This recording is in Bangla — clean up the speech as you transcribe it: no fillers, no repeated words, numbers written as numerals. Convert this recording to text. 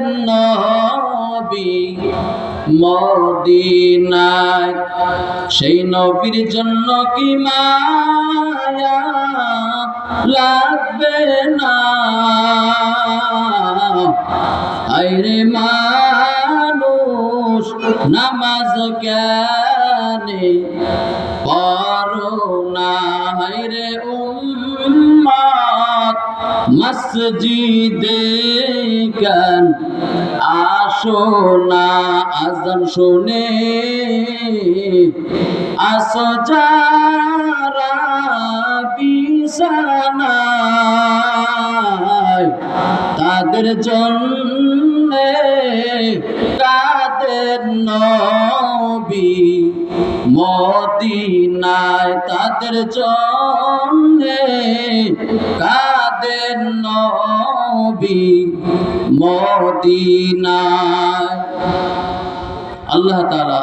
কাঁদেন নবী মদিনায়। সেই নবীর জন্য কি মায়া লাগবে না? আইরে মানুষ নামাজ জ্ঞানে পড়ো না। হায়রে উম্মত মসজিদে কেন আসো না? আযান শুনে আসো যারা বিছানায়, তাদের জন্য কাঁদেন নবী মদিনায়। তাদের জন্য কাঁদেন নবী মদিনায়। আল্লাহ তাআলা